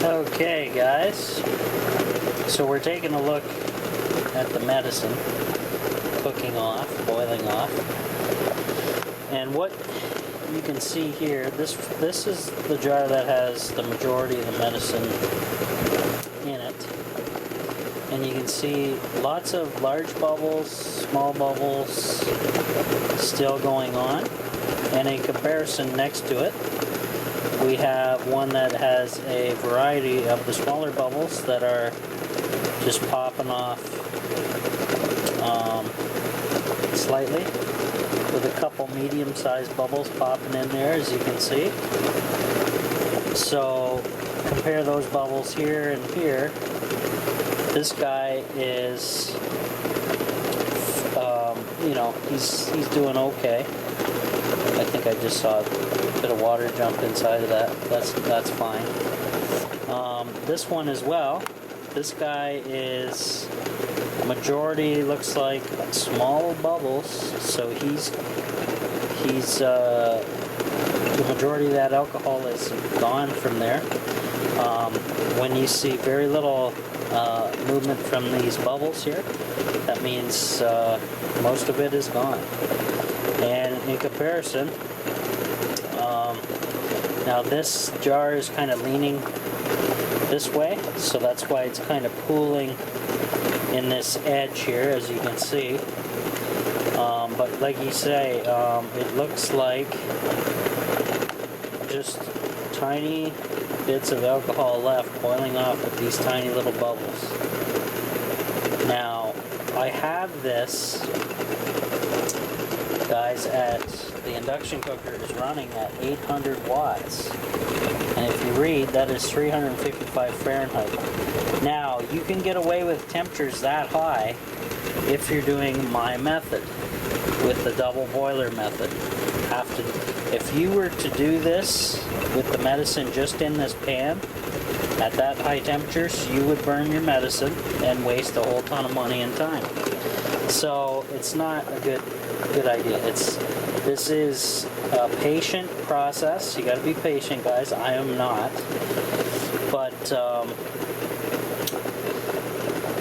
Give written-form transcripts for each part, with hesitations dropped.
Okay guys, so we're taking a look at the medicine cooking off, boiling off, and what you can see here, this is the jar that has the majority of the medicine in it, and you can see lots of large bubbles, small bubbles still going on, and in comparison next to it we have one that has a variety of the smaller bubbles that are just popping off slightly, with a couple medium-sized bubbles popping in there, as you can see. So compare those bubbles here and here. This guy is, you know, he's doing okay. I think I just saw a bit of water jump inside of that. That's fine. This one as well. This guy is majority looks like small bubbles, so he's the majority of that alcohol is gone from there. When you see very little movement from these bubbles here, that means most of it is gone. And in comparison, now this jar is kind of leaning this way, so that's why it's kind of pooling in this edge here, as you can see. But like you say, it looks like just tiny bits of alcohol left boiling off with these tiny little bubbles. Now, I have this, guys, at the induction cooker is running at 800 watts. And if you read, that is 355 Fahrenheit. Now, you can get away with temperatures that high if you're doing my method, with the double boiler method. If you were to do this with the medicine just in this pan, at that high temperatures, you would burn your medicine and waste a whole ton of money and time. So it's not a good idea. This is a patient process. You got to be patient, guys. I am not, but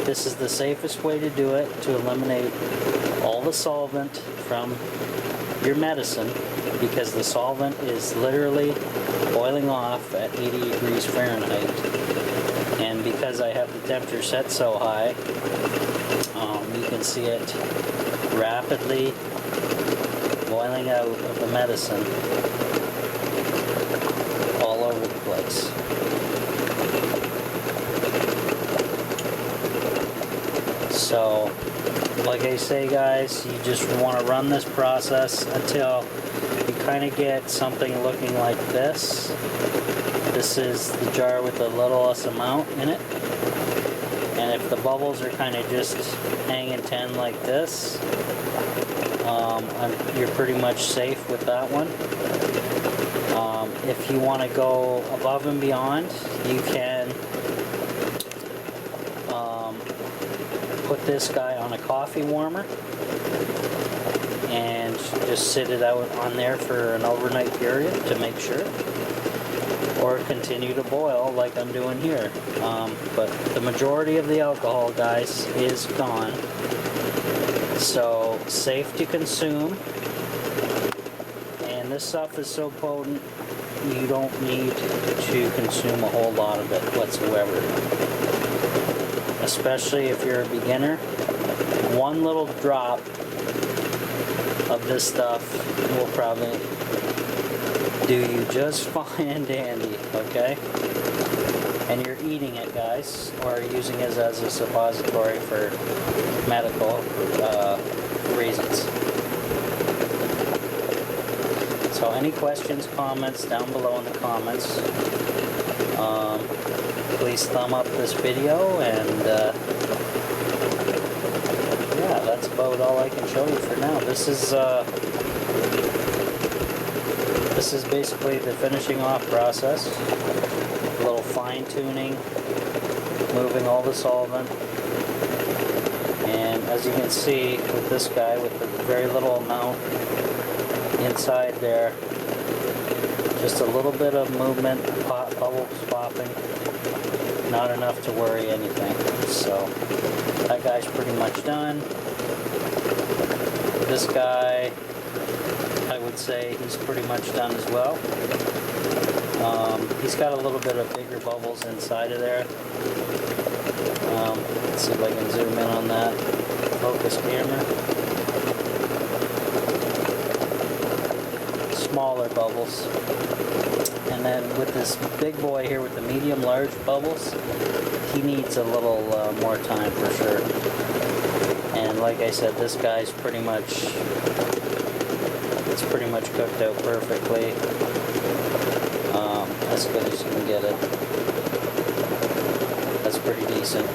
this is the safest way to do it, to eliminate all the solvent from your medicine, because the solvent is literally boiling off at 80 degrees Fahrenheit. And because I have the temperature set so high, you can see it rapidly boiling out of the medicine all over the place. So, like I say, guys, you just want to run this process until you kind of get something looking like this. This is the jar with the littlest amount in it. And if the bubbles are kind of just hanging 10 like this, you're pretty much safe with that one. If you want to go above and beyond, you can put this guy on a coffee warmer and just sit it out on there for an overnight period to make sure, or continue to boil like I'm doing here. But the majority of the alcohol, guys, is gone. So safe to consume, and this stuff is so potent you don't need to consume a whole lot of it whatsoever, especially if you're a beginner. One little drop of this stuff will probably do you just fine and dandy, okay? And you're eating it, guys, or using it as a suppository for medical reasons. So any questions, comments, down below in the comments. Please thumb up this video, and yeah, that's about all I can show you for now. This is basically the finishing off process. A little fine tuning, moving all the solvent, and as you can see with this guy, with the very little amount inside there, Just a little bit of movement, bubbles popping. Not enough to worry anything. So that guy's pretty much done. This guy, I would say he's pretty much done as well. He's got a little bit of bigger bubbles inside of there. Let's see if I can zoom in on that focus camera. Smaller bubbles. And then with this big boy here with the medium large bubbles, he needs a little more time for sure. And like I said, this guy's pretty much, it's pretty much cooked out perfectly. As good as you can get it. That's pretty decent.